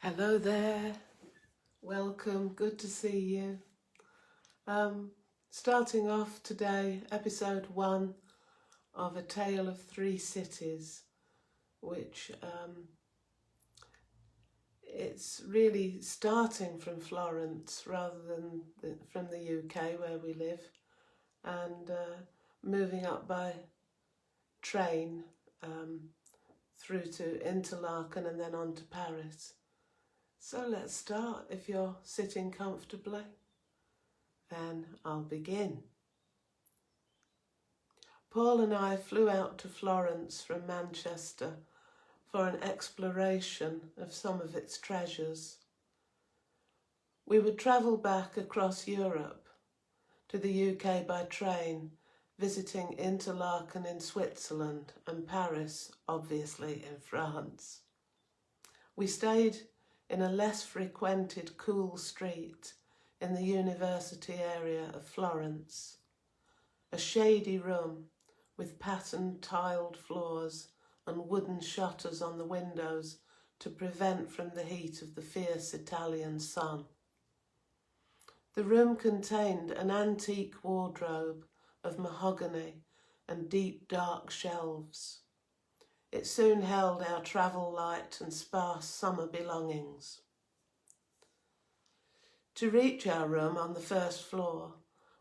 Hello there, welcome, good to see you. Starting off today, episode 1 of A Tale of Three Cities, which it's really starting from Florence rather than from the UK where we live, and moving up by train through to Interlaken and then on to Paris. So let's start. If you're sitting comfortably, then I'll begin. Paul and I flew out to Florence from Manchester for an exploration of some of its treasures. We would travel back across Europe to the UK by train, visiting Interlaken in Switzerland and Paris, obviously, in France. We stayed in a less frequented cool street in the university area of Florence, a shady room with patterned tiled floors and wooden shutters on the windows to prevent from the heat of the fierce Italian sun. The room contained an antique wardrobe of mahogany and deep dark shelves. It soon held our travel light and sparse summer belongings. To reach our room on the first floor,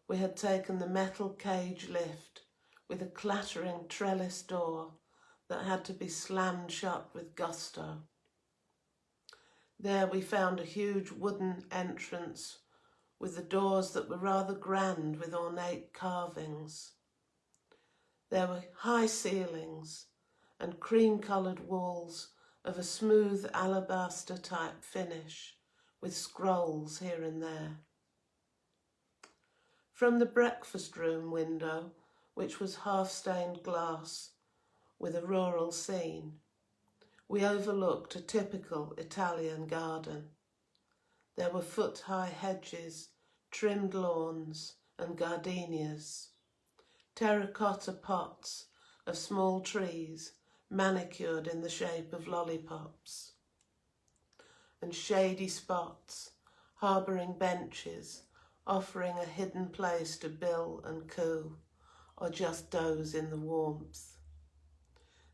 we had taken the metal cage lift with a clattering trellis door that had to be slammed shut with gusto. There we found a huge wooden entrance with the doors that were rather grand with ornate carvings. There were high ceilings and cream-coloured walls of a smooth alabaster-type finish, with scrolls here and there. From the breakfast room window, which was half-stained glass with a rural scene, we overlooked a typical Italian garden. There were foot-high hedges, trimmed lawns and gardenias, terracotta pots of small trees manicured in the shape of lollipops, and shady spots harbouring benches, offering a hidden place to bill and coo, or just doze in the warmth.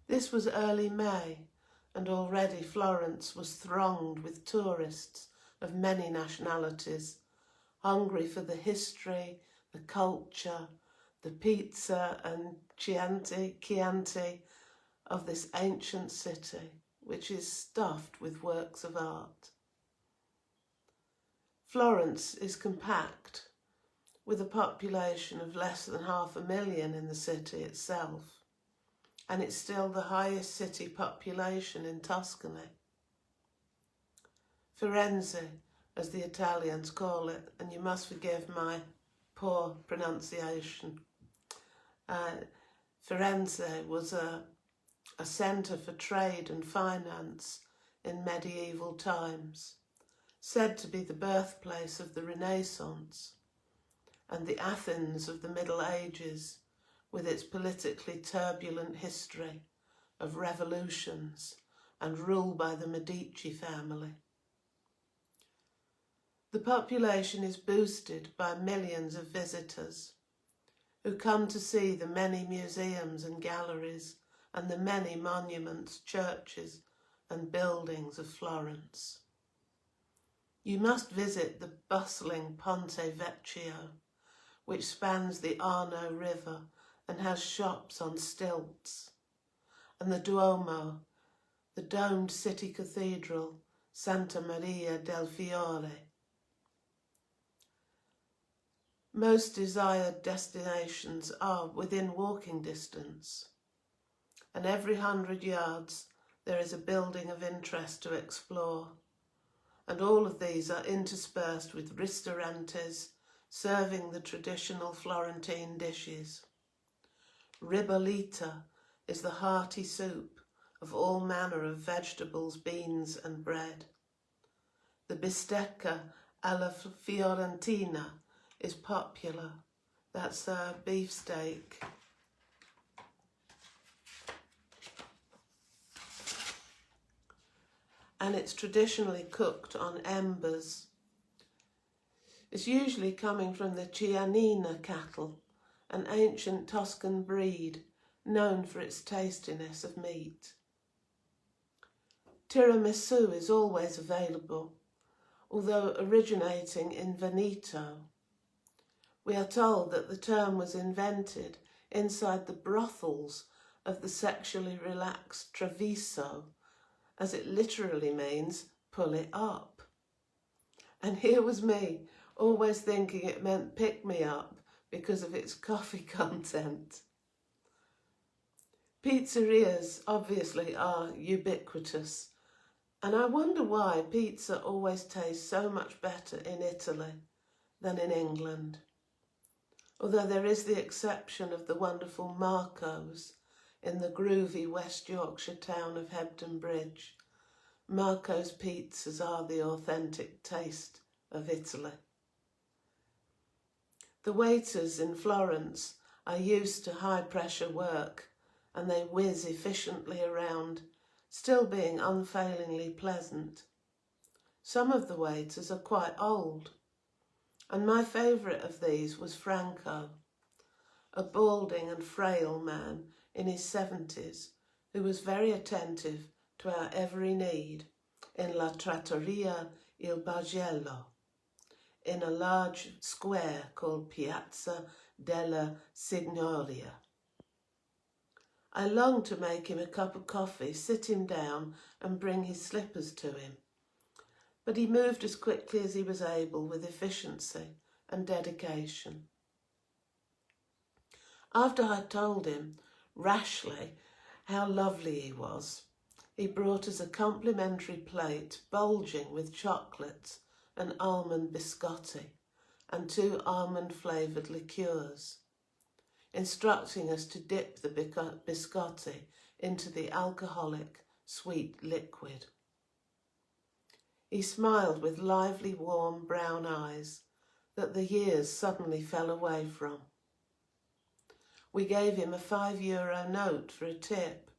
This was early May, and already Florence was thronged with tourists of many nationalities, hungry for the history, the culture, the pizza and Chianti of this ancient city, which is stuffed with works of art. Florence is compact, with a population of less than 500,000 in the city itself, and it's still the highest city population in Tuscany. Firenze, as the Italians call it, and you must forgive my poor pronunciation. Firenze was a centre for trade and finance in medieval times, said to be the birthplace of the Renaissance, and the Athens of the Middle Ages, with its politically turbulent history of revolutions and rule by the Medici family. The population is boosted by millions of visitors who come to see the many museums and galleries and the many monuments, churches and buildings of Florence. You must visit the bustling Ponte Vecchio, which spans the Arno River and has shops on stilts, and the Duomo, the domed city cathedral, Santa Maria del Fiore. Most desired destinations are within walking distance, and every 100 yards there is a building of interest to explore, and all of these are interspersed with ristorantes serving the traditional Florentine dishes. Ribollita is the hearty soup of all manner of vegetables, beans and bread. The bistecca alla Fiorentina is popular. That's a beefsteak. and it's traditionally cooked on embers. It's usually coming from the Chianina cattle, an ancient Tuscan breed known for its tastiness of meat. Tiramisu is always available, although originating in Veneto. We are told that the term was invented inside the brothels of the sexually relaxed Treviso, as it literally means pull it up. And here was me, always thinking it meant pick me up because of its coffee content. Pizzerias obviously are ubiquitous, and I wonder why pizza always tastes so much better in Italy than in England. Although there is the exception of the wonderful Marco's in the groovy West Yorkshire town of Hebden Bridge. Marco's pizzas are the authentic taste of Italy. The waiters in Florence are used to high-pressure work, and they whiz efficiently around, still being unfailingly pleasant. Some of the waiters are quite old, and my favourite of these was Franco, a balding and frail man in his 70s who was very attentive to our every need in La Trattoria Il Bargello, in a large square called Piazza della Signoria. I longed to make him a cup of coffee, sit him down and bring his slippers to him, but he moved as quickly as he was able with efficiency and dedication. After I told him, rashly, how lovely he was, he brought us a complimentary plate bulging with chocolates and almond biscotti and 2 almond-flavoured liqueurs, instructing us to dip the biscotti into the alcoholic sweet liquid. He smiled with lively, warm brown eyes that the years suddenly fell away from. We gave him a €5 note for a tip,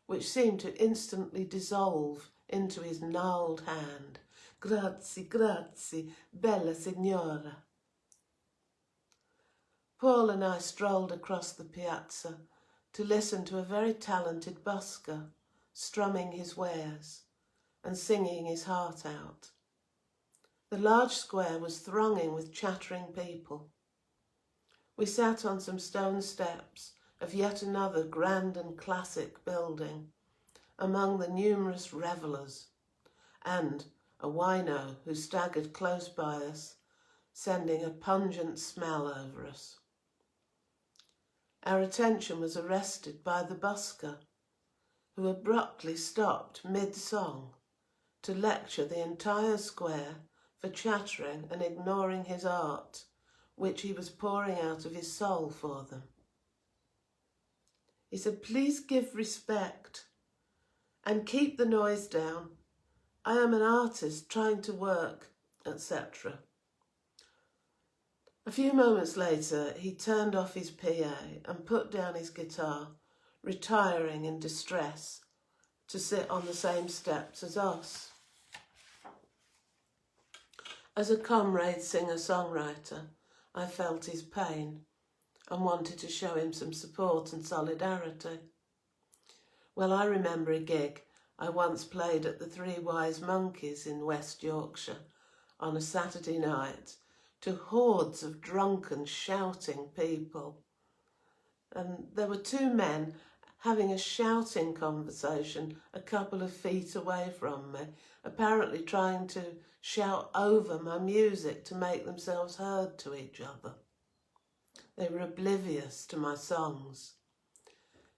which seemed to instantly dissolve into his gnarled hand. Grazie, grazie, bella signora. Paul and I strolled across the piazza to listen to a very talented busker strumming his wares and singing his heart out. The large square was thronging with chattering people. We sat on some stone steps of yet another grand and classic building among the numerous revellers, and a wino who staggered close by us, sending a pungent smell over us. Our attention was arrested by the busker, who abruptly stopped mid-song to lecture the entire square for chattering and ignoring his art, which he was pouring out of his soul for them. He said, "Please give respect and keep the noise down. I am an artist trying to work," etc. A few moments later, he turned off his PA and put down his guitar, retiring in distress to sit on the same steps as us. As a comrade singer-songwriter, I felt his pain and wanted to show him some support and solidarity. Well, I remember a gig I once played at the Three Wise Monkeys in West Yorkshire on a Saturday night to hordes of drunken, shouting people. And there were 2 men having a shouting conversation a couple of feet away from me, apparently trying to shout over my music to make themselves heard to each other. They were oblivious to my songs.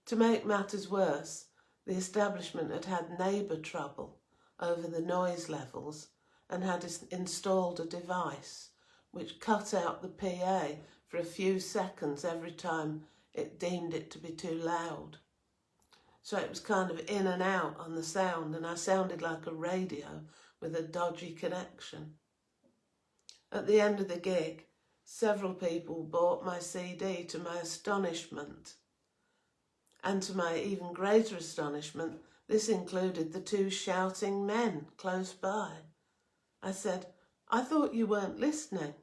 To make matters worse, the establishment had had neighbour trouble over the noise levels and had installed a device which cut out the PA for a few seconds every time it deemed it to be too loud. So it was kind of in and out on the sound, and I sounded like a radio with a dodgy connection. At the end of the gig, several people bought my CD to my astonishment. And to my even greater astonishment, This included the 2 shouting men close by. I said, "I thought you weren't listening."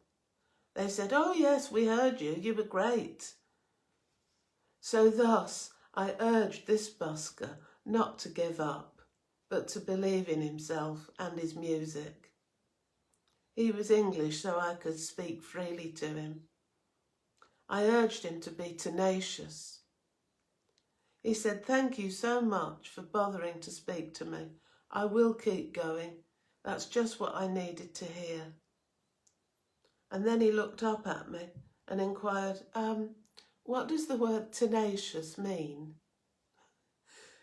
They said, "Oh yes, we heard you. You were great." So thus I urged this busker not to give up, but to believe in himself and his music. He was English, so I could speak freely to him. I urged him to be tenacious. He said, "Thank you so much for bothering to speak to me. I will keep going. That's just what I needed to hear." And then he looked up at me and inquired, "What does the word tenacious mean?"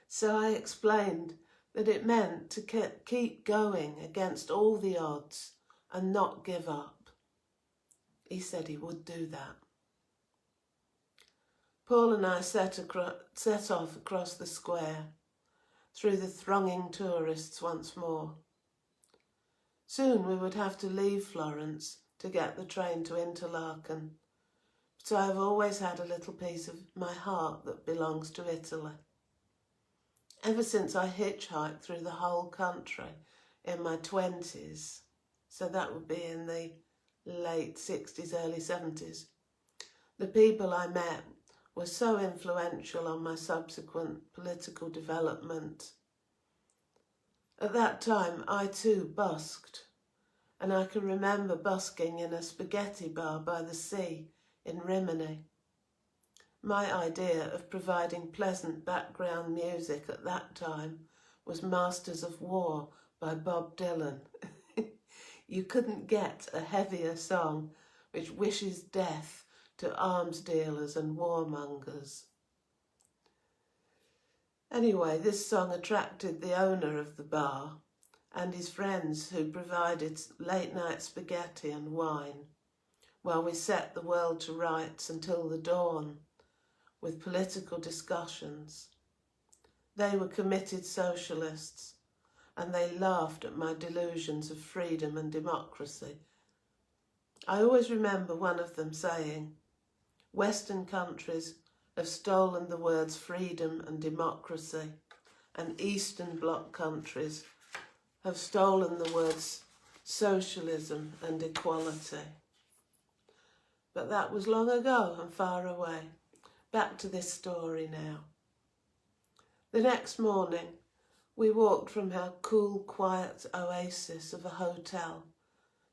So I explained that it meant to keep going against all the odds and not give up. He said he would do that. Paul and I set off across the square, through the thronging tourists once more. Soon we would have to leave Florence to get the train to Interlaken, but I have always had a little piece of my heart that belongs to Italy. Ever since I hitchhiked through the whole country in my 20s, so that would be in the late 60s, early 70s, the people I met were so influential on my subsequent political development. At that time, I too busked, and I can remember busking in a spaghetti bar by the sea in Rimini. My idea of providing pleasant background music at that time was Masters of War by Bob Dylan. You couldn't get a heavier song which wishes death to arms dealers and warmongers. Anyway, this song attracted the owner of the bar and his friends, who provided late-night spaghetti and wine, while we set the world to rights until the dawn with political discussions. They were committed socialists, and they laughed at my delusions of freedom and democracy. I always remember one of them saying, "Western countries have stolen the words freedom and democracy, and Eastern Bloc countries have stolen the words socialism and equality." But that was long ago and far away. Back to this story now. The next morning, we walked from our cool, quiet oasis of a hotel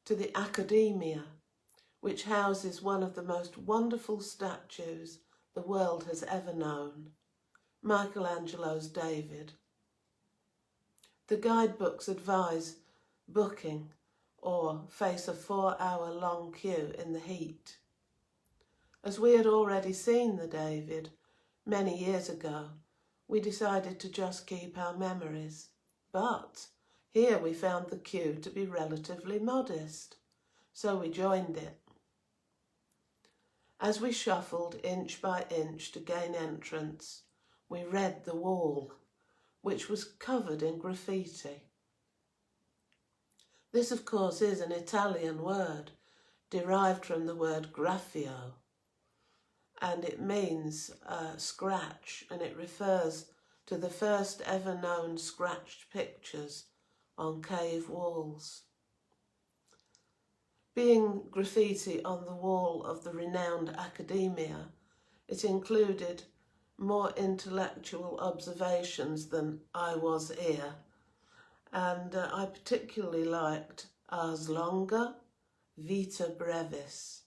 to the Academia, which houses one of the most wonderful statues the world has ever known, Michelangelo's David. The guidebooks advise booking or face a 4-hour-long queue in the heat. As we had already seen the David many years ago, we decided to just keep our memories. But here we found the queue to be relatively modest, so we joined it. As we shuffled inch by inch to gain entrance, we read the wall, which was covered in graffiti. This, of course, is an Italian word, derived from the word graffio, and it means scratch, and it refers to the first ever known scratched pictures on cave walls. Being graffiti on the wall of the renowned Academia, it included more intellectual observations than "I was here," and I particularly liked "Ars longa, vita brevis,"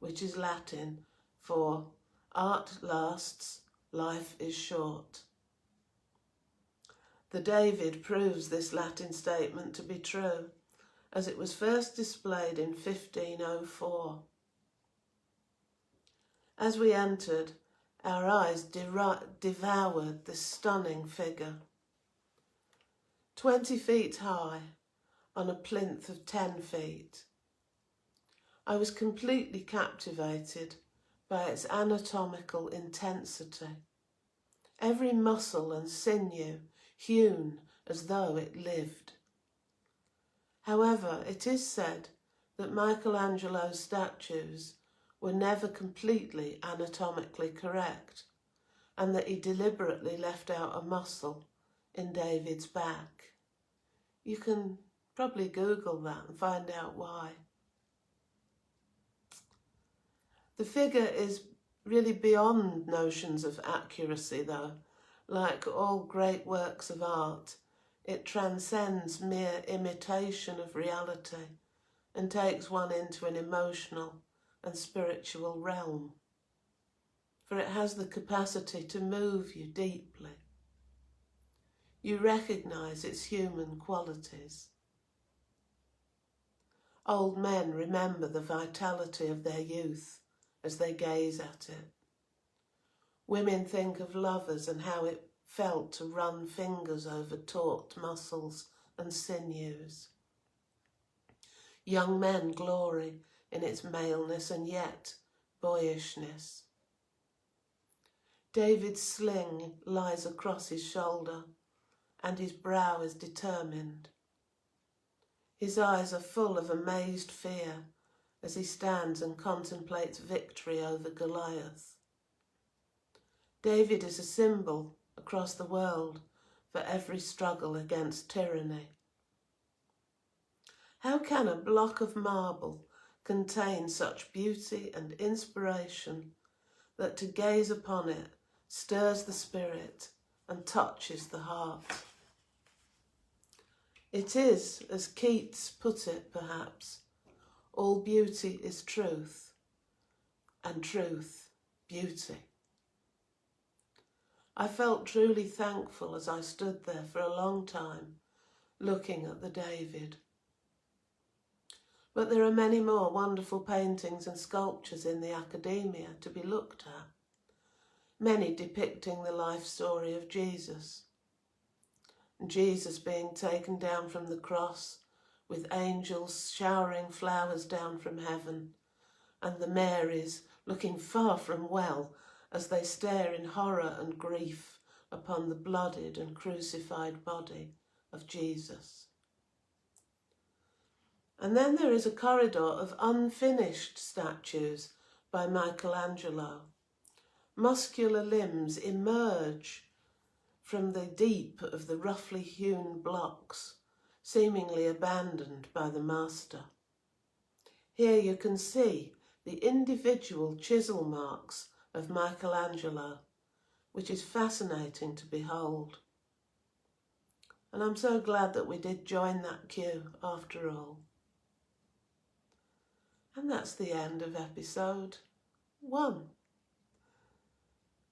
which is Latin for "art lasts, life is short." The David proves this Latin statement to be true, as it was first displayed in 1504. As we entered, our eyes devoured this stunning figure. 20 feet high, on a plinth of 10 feet. I was completely captivated by its anatomical intensity, every muscle and sinew hewn as though it lived. However, it is said that Michelangelo's statues were never completely anatomically correct, and that he deliberately left out a muscle in David's back. You can probably Google that and find out why. The figure is really beyond notions of accuracy, though. Like all great works of art, it transcends mere imitation of reality and takes one into an emotional and spiritual realm. For it has the capacity to move you deeply. You recognise its human qualities. Old men remember the vitality of their youth as they gaze at it. Women think of lovers and how it felt to run fingers over taut muscles and sinews. Young men glory in its maleness and yet boyishness. David's sling lies across his shoulder, and his brow is determined. His eyes are full of amazed fear as he stands and contemplates victory over Goliath. David is a symbol across the world for every struggle against tyranny. How can a block of marble contain such beauty and inspiration that to gaze upon it stirs the spirit and touches the heart? It is, as Keats put it perhaps, all beauty is truth, and truth beauty. I felt truly thankful as I stood there for a long time, looking at the David. But there are many more wonderful paintings and sculptures in the academia to be looked at, many depicting the life story of Jesus. Jesus being taken down from the cross, with angels showering flowers down from heaven, and the Marys looking far from well as they stare in horror and grief upon the bloodied and crucified body of Jesus. And then there is a corridor of unfinished statues by Michelangelo. Muscular limbs emerge from the deep of the roughly hewn blocks, seemingly abandoned by the master. Here you can see the individual chisel marks of Michelangelo, which is fascinating to behold. And I'm so glad that we did join that queue after all. And that's the end of episode 1.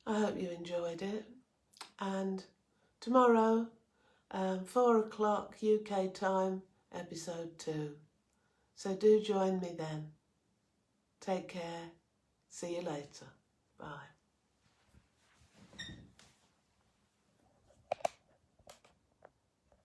I hope you enjoyed it. And tomorrow, 4 o'clock UK time, episode 2. So do join me then. Take care. See you later. Bye.